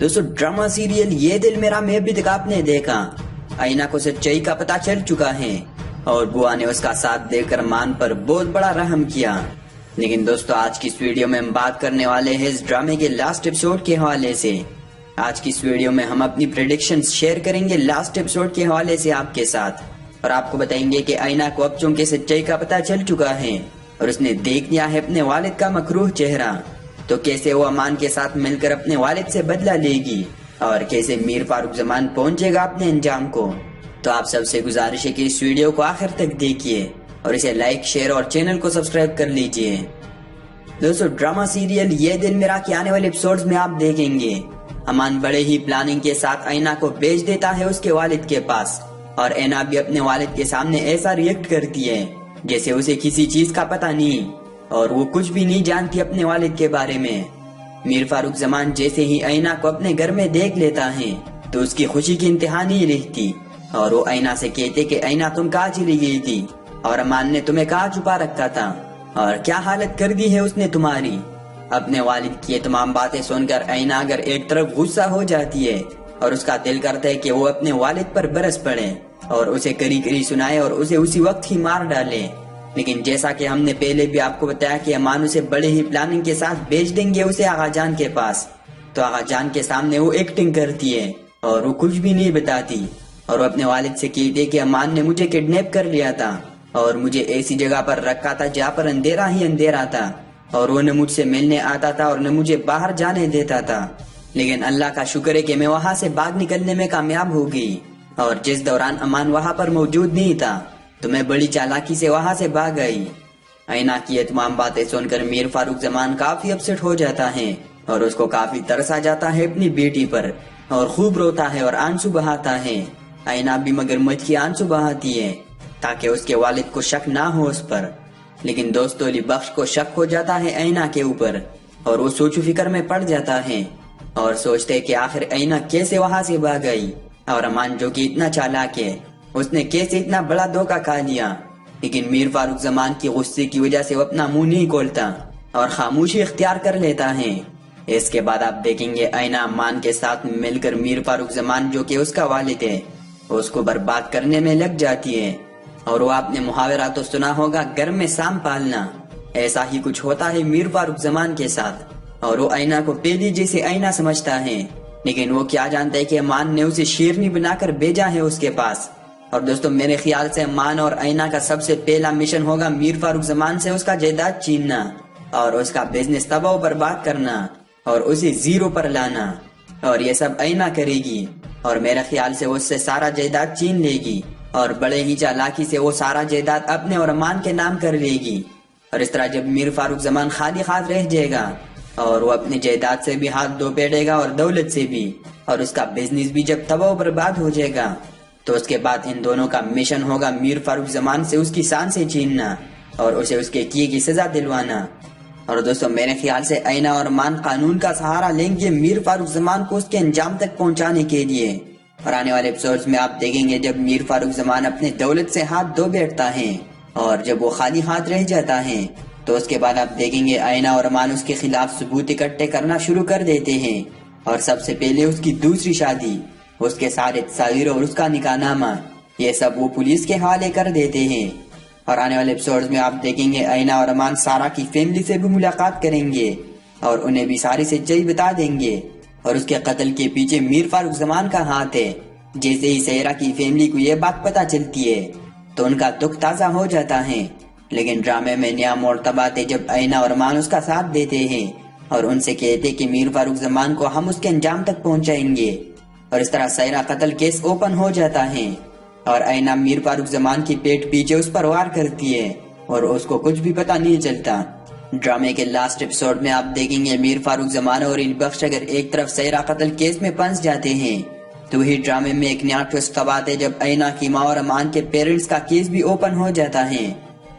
दोस्तों drama serial ये दिल मेरा में भी तक आपने देखा। आईना को सच्चाई का पता चल चुका है और बुआ ने उसका साथ देकर मान पर बहुत बड़ा रहम किया। लेकिन दोस्तों आज की इस वीडियो में हम बात करने वाले हैं इस ड्रामे के लास्ट एपिसोड के हवाले से। आज की इस वीडियो में हम अपनी प्रेडिक्शंस शेयर करेंगे लास्ट एपिसोड के हवाले से आपके साथ, और आपको बताएंगे कि आईना को अब चूंकि सच्चाई का पता चल चुका है और उसने देख लिया है अपने वालिद का मकरूह चेहरा, तो कैसे वो अमान के साथ मिलकर अपने वालिद से बदला लेगी और कैसे मीर फारूक जमान पहुंचेगा अपने अंजाम को। तो आप सबसे गुजारिश है कि इस वीडियो को आखिर तक देखिए और इसे लाइक, शेयर और चैनल को सब्सक्राइब कर लीजिए। दोस्तों ड्रामा सीरियल ये दिल मेरा के आने वाले एपिसोड्स में आप देखेंगे अमान बड़े ही प्लानिंग के साथ आईना को भेज देता है उसके वालिद के पास, और ऐना भी अपने वालिद के सामने ऐसा रिएक्ट करती है जैसे उसे किसी चीज का पता नहीं और वो कुछ भी नहीं जानती अपने वालिद के बारे में। मीर फारूक जमान जैसे ही आईना को अपने घर में देख लेता है तो उसकी खुशी की इंतहा नहीं रहती और वो आईना से कहते कि आईना तुम कहाँ चली गई थी और अमान ने तुम्हें कहाँ छुपा रखा था और क्या हालत कर दी है उसने तुम्हारी। अपने वालिद की ये तमाम बातें सुनकर आईना अगर एक तरफ गुस्सा हो जाती है और उसका दिल करता है कि वो अपने वालिद पर बरस पड़े और उसे करी करी सुनाए और उसे उसी वक्त ही मार डाले। लेकिन जैसा कि हमने पहले भी आपको बताया कि अमान उसे बड़े ही प्लानिंग के साथ भेज देंगे उसे आगा जान के पास, तो आगा जान के सामने वो एक्टिंग करती है और वो कुछ भी नहीं बताती और वो अपने वालिद से कहती है कि अमान ने मुझे किडनैप कर लिया था और मुझे ऐसी जगह पर रखा था जहाँ पर अंधेरा ही अंधेरा था और वो न मुझसे मिलने आता था और न मुझे बाहर जाने देता था। लेकिन अल्लाह का शुक्र है कि मैं वहाँ से भाग निकलने में कामयाब हो गई और जिस दौरान अमान वहाँ पर मौजूद नहीं था तो मैं बड़ी चालाकी से वहाँ से भाग गई। आईना की ये तमाम बातें सुनकर मीर फारूक जमान काफी अपसेट हो जाता है और उसको काफी तरस आ जाता है अपनी बेटी पर और खूब रोता है और आंसू बहाता है। आईना भी मगरमच्छ की आंसू बहाती है ताकि उसके वालिद को शक ना हो उस पर। लेकिन दोस्तों अली बख्श को शक हो जाता है आईना के ऊपर और वो सोचो फिक्र में पड़ जाता है और सोचते है कि आखिर आईना कैसे वहाँ से भाग गई और अमान जो कि इतना चालाक है उसने कैसे इतना बड़ा धोखा खा लिया। लेकिन मीर फारूक जमान की गुस्से की वजह से वो अपना मुंह नहीं खोलता और खामोशी इख्तियार कर लेता है। इसके बाद आप देखेंगे आईना अमान के साथ मिलकर मीर फारूक जमान जो कि उसका वालिद है उसको बर्बाद करने में लग जाती है। और वो आपने मुहावरा तो सुना होगा, घर में सांप पालना, ऐसा ही कुछ होता है मीर फारूक जमान के साथ। और वो आईना को पेली जैसे आईना समझता है, लेकिन वो क्या जानता है कि अमान ने उसे शेरनी बनाकर भेजा है उसके पास। और दोस्तों मेरे ख्याल से अमान और आईना का सबसे पहला मिशन होगा मीर फारूक जमान से उसका जायदाद छीनना और उसका बिजनेस तबाह बर्बाद करना और उसे जीरो पर लाना। और ये सब आईना करेगी और मेरे ख्याल से उससे सारा जायदाद छीन लेगी और बड़े ही चालाकी से वो सारा जायदाद अपने और अमान के नाम कर लेगी। और इस तरह जब मीर फारूक जमान खाली हाथ रह जाएगा और वो अपनी जायदाद से भी हाथ धो बैठेगा और दौलत से भी, और उसका बिजनेस भी जब तबाह बर्बाद हो जाएगा तो उसके बाद इन दोनों का मिशन होगा मीर फारूक जमान से उसकी शान से छीनना और उसे उसके किए की सजा दिलवाना। और दोस्तों मेरे ख्याल से आईना और अमान कानून का सहारा लेंगे मीर फारूक जमान को उसके अंजाम तक पहुंचाने के लिए। और आने वाले एपिसोड्स में आप देखेंगे जब मीर फारूक जमान अपने दौलत से हाथ धो बैठता है और जब वो खाली हाथ रह जाता है तो उसके बाद आप देखेंगे आईना और अमान उसके खिलाफ सबूत इकट्ठे करना शुरू कर देते हैं। और सबसे पहले उसकी दूसरी शादी, उसके सारे तस्वीर और उसका निकाहनामा, ये सब वो पुलिस के हवाले कर देते हैं। और आने वाले एपिसोड्स में आप देखेंगे आईना और अमान सारा की फैमिली से भी मुलाकात करेंगे और उन्हें भी सारी सच्चाई बता देंगे और उसके कत्ल के पीछे मीर फारूक जमान का हाथ है। जैसे ही सहरा की फैमिली को ये बात पता चलती है तो उनका दुख ताजा हो जाता है। लेकिन ड्रामे में नया मोड़ तब आते जब आईना और अमान उसका साथ देते हैं और उनसे कहते कि मीर फारूक जमान को हम उसके अंजाम तक पहुंचाएंगे। और इस तरह सहरा कत्ल केस ओपन हो जाता है और आईना मीर फारूक जमान की पेट पीछे उस पर वार करती है और उसको कुछ भी पता नहीं चलता। ड्रामे के लास्ट एपिसोड में आप देखेंगे मीर फारूक जमान और अली बख्श अगर एक तरफ सहरा कत्ल केस में फंस जाते हैं तो वही ड्रामे में एक नया ट्विस्ट तब आते जब आईना की माँ और अमान के पेरेंट्स का केस भी ओपन हो जाता है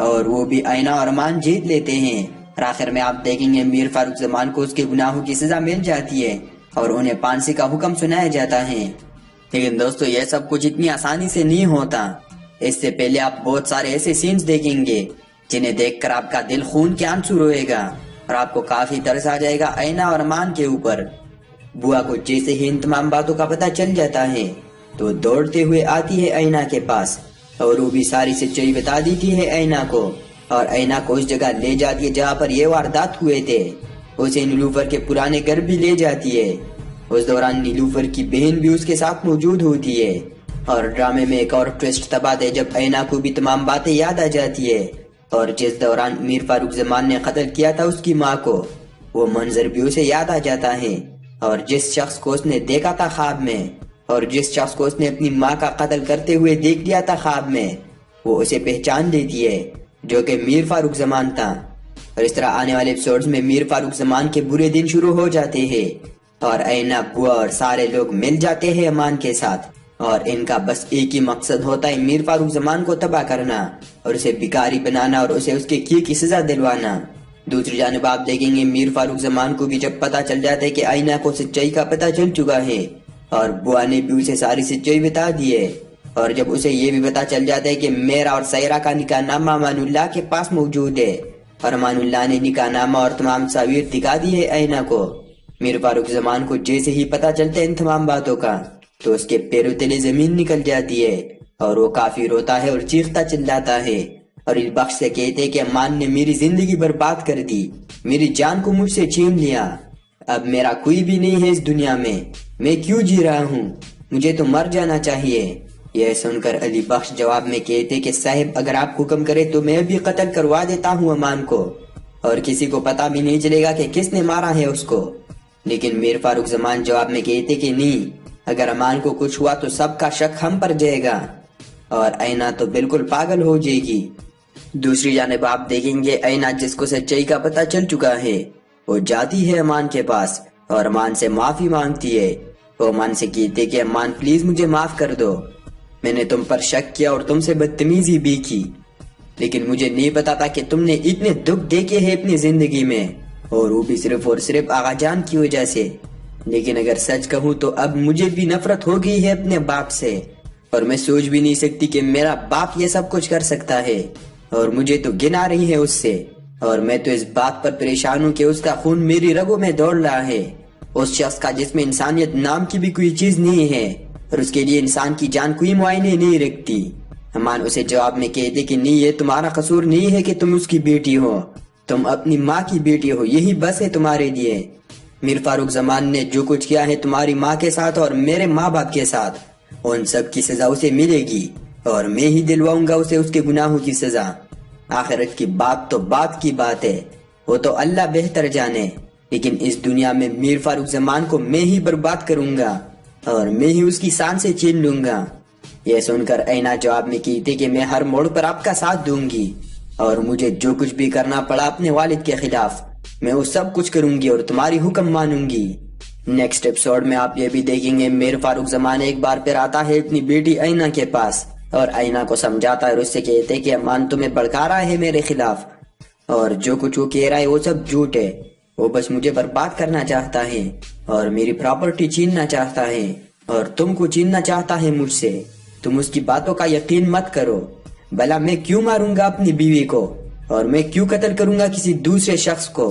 और वो भी आईना और अमान जीत लेते हैं। और आखिर में आप देखेंगे मीर फारूक जमान को उसके गुनाहों की सजा मिल जाती है और उन्हें फांसी का हुक्म सुनाया जाता है। लेकिन दोस्तों यह सब कुछ इतनी आसानी से नहीं होता। इससे पहले आप बहुत सारे ऐसे सीन्स देखेंगे जिन्हें देखकर आपका दिल खून के आंसू रोएगा और आपको काफी तरस आ जाएगा आईना और अमान के ऊपर। बुआ को जैसे ही इन तमाम बातों का पता चल जाता है तो दौड़ते हुए आती है ऐना के पास और वो भी सारी सच्चाई बता देती है ऐना को और ऐना को उस जगह ले जाती है जहाँ पर ये वारदात हुए थे। उसे नीलूफर के पुराने घर भी ले जाती है। उस दौरान नीलूफर की बहन भी उसके साथ मौजूद होती है और ड्रामे में एक और ट्विस्ट तब आता है जब ऐना को भी तमाम बातें याद आ जाती है और जिस दौरान मीर फारूक जमान ने कत्ल किया था उसकी माँ को वो मंजर भी उसे याद आ जाता है और जिस शख्स को उसने देखा था ख्वाब में और जिस शख्स को उसने अपनी माँ का कत्ल करते हुए देख लिया था ख्वाब में वो उसे पहचान लेती है जो कि मीर फारूक जमान था। और इस तरह आने वाले एपिसोड्स में मीर फारूक जमान के बुरे दिन शुरू हो जाते हैं और ऐना, बुआ और सारे लोग मिल जाते हैं अमान के साथ और इनका बस एक ही मकसद होता है मीर फारूक जमान को तबाह करना और उसे भिखारी बनाना और उसे उसके किए की सजा दिलवाना। दूसरी जानिब आप देखेंगे मीर फारूक जमान को भी जब पता चल जाता है कि ऐना को सच्चाई का पता चल चुका है और बुआ ने भी उसे सारी सच्चाई बता दी है और जब उसे ये भी पता चल जाता है कि मेरा और सैरा का निकाहनामा अमानुल्लाह के पास मौजूद है और अमानुल्लाह ने निकाहनामा और तमाम तस्वीर दिखा दी है ऐना को। मीर फारूक जमान को जैसे ही पता चलता है इन तमाम बातों का तो उसके पैरों तले जमीन निकल जाती है और वो काफी रोता है और चीखता चिल्लाता है और इस बख्श से कहते हैं कि अमान ने मेरी जिंदगी बर्बाद कर दी, मेरी जान को मुझसे छीन लिया, अब मेरा कोई भी नहीं है इस दुनिया में, मैं क्यों जी रहा हूँ, मुझे तो मर जाना चाहिए। यह सुनकर अली बख्श जवाब में कहते कि साहिब अगर आप हुक्म करे तो मैं भी कत्ल करवा देता हूँ अमान को और किसी को पता भी नहीं चलेगा कि किसने मारा है उसको। लेकिन मीर फारूक जमान जवाब में कहते कि नहीं, अगर अमान को कुछ हुआ तो सबका शक हम पर जाएगा और ऐना तो बिल्कुल पागल हो जाएगी। दूसरी जानिब आप देखेंगे ऐना जिसको सच्चाई का पता चल चुका है वो जाती है अमान के पास और अमान से माफी मांगती है। वो अमान से कहते कि अमान प्लीज मुझे माफ कर दो, मैंने तुम पर शक किया और तुमसे बदतमीजी भी की, लेकिन मुझे नहीं पता था कि तुमने इतने दुख देखे हैं अपनी जिंदगी में और वो भी सिर्फ और सिर्फ आगा जान की वजह से। लेकिन अगर सच कहूँ तो अब मुझे भी नफरत हो गई है अपने बाप से और मैं सोच भी नहीं सकती कि मेरा बाप ये सब कुछ कर सकता है और मुझे तो घिन आ रही है उससे और मैं तो इस बात पर परेशान हूँ कि उसका खून मेरी रगों में दौड़ रहा है, उस शख्स का जिसमें इंसानियत नाम की भी कोई चीज नहीं है और उसके लिए इंसान की जान कोई मुआयने नहीं रखती। अमान उसे जवाब में कहते कि नहीं, ये तुम्हारा कसूर नहीं है कि तुम उसकी बेटी हो, तुम अपनी माँ की बेटी हो, यही बस है तुम्हारे लिए। मीर फारूक जमान ने जो कुछ किया है तुम्हारी माँ के साथ और मेरे माँ बाप के साथ, उन सब की सजा उसे मिलेगी और मैं ही दिलवाऊंगा उसे उसके गुनाहों की सजा। आखिरत की बात तो बात की बात है, वो तो अल्लाह बेहतर जाने, लेकिन इस दुनिया में मीर फारूक जमान को मैं ही बर्बाद करूंगा और मैं ही उसकी शान से छीन लूंगा। यह सुनकर ऐना जवाब में कहती कि मैं हर मोड़ पर आपका साथ दूंगी और मुझे जो कुछ भी करना पड़ा अपने वालिद के खिलाफ मैं वो सब कुछ करूंगी और तुम्हारी हुक्म मानूंगी। नेक्स्ट एपिसोड में आप ये भी देखेंगे मीर फारूक जमान एक बार फिर आता है अपनी बेटी ऐना के पास और ऐना को समझाता है और उससे कहते कि अमान तुम्हें भड़का रहा है मेरे खिलाफ और जो कुछ वो कह रहा है वो सब झूठ है, वो बस मुझे बर्बाद करना चाहता है और मेरी प्रॉपर्टी छीनना चाहता है और तुमको छीनना चाहता है मुझसे। तुम उसकी बातों का यकीन मत करो, भला मैं क्यों मारूंगा अपनी बीवी को और मैं क्यों कत्ल करूंगा किसी दूसरे शख्स को।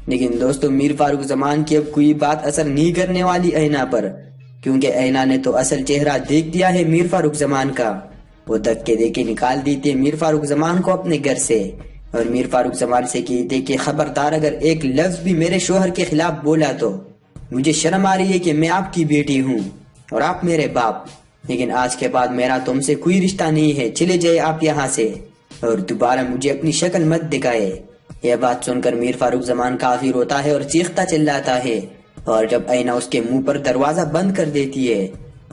लेकिन दोस्तों मीर फारूक जमान की अब कोई बात असर नहीं करने वाली ऐना पर, क्योंकि ऐना ने तो असल चेहरा देख दिया है मीर फारूक जमान का। वो धक्के देके निकाल देते मीर फारूक जमान को अपने घर से और मीर फारूक जमान से कहते कि खबरदार अगर एक लफ्ज भी मेरे शोहर के खिलाफ बोला तो मुझे शर्म आ रही है कि मैं आपकी बेटी हूँ और आप मेरे बाप, लेकिन आज के बाद मेरा तुमसे कोई रिश्ता नहीं है, चले जाए आप यहाँ से और दोबारा मुझे अपनी शक्ल मत दिखाए। यह बात सुनकर मीर फारूक जमान काफी रोता है और चीखता चिल्लाता है और जब ऐना उसके मुंह पर दरवाजा बंद कर देती है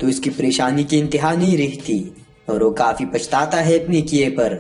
तो उसकी परेशानी की इंतहा नहीं रहती और वो काफी पछताता है अपने किए पर।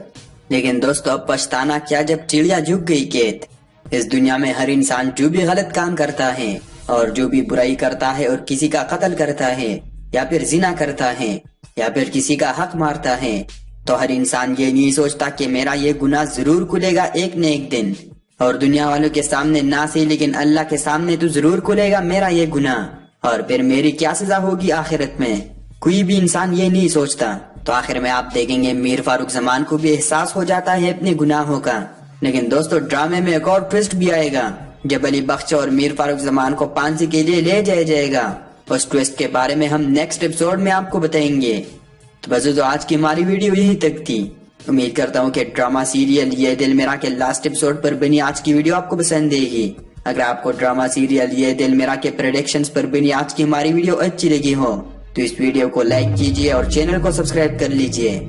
लेकिन दोस्तों अब पछताना क्या जब चिड़िया झुक गई खेत। इस दुनिया में हर इंसान जो भी गलत काम करता है और जो भी बुराई करता है और किसी का कत्ल करता है या फिर जिना करता है या फिर किसी का हक मारता है तो हर इंसान ये नहीं सोचता कि मेरा ये गुनाह जरूर खुलेगा एक न एक दिन और दुनिया वालों के सामने ना सही लेकिन अल्लाह के सामने तो जरूर खुलेगा मेरा ये गुनाह और फिर मेरी क्या सजा होगी आखिरत में। कोई भी इंसान ये नहीं सोचता। तो आखिर में आप देखेंगे मीर फारूक जमान को भी एहसास हो जाता है अपने गुनाहों का। लेकिन दोस्तों ड्रामे में एक और ट्विस्ट भी आएगा جب علی بخش اور میر فاروق زمان کو پانسی کے لیے لے جایا جائے گا۔ اس ٹویسٹ کے بارے میں ہم نیکسٹ ایپیسوڈ میں آپ کو بتائیں گے۔ تو بس تو آج کی ہماری ویڈیو یہی تک تھی۔ امید کرتا ہوں کہ ڈرامہ سیریل یہ دل میرا کے لاسٹ ایپیسوڈ پر بنی آج کی ویڈیو آپ کو پسند آئے گی۔ اگر آپ کو ڈرامہ سیریل یہ دل میرا کے پریڈکشنز پر بنی آج کی ہماری ویڈیو اچھی لگی ہو تو اس ویڈیو کو لائک کیجئے اور چینل کو سبسکرائب کر لیجئے۔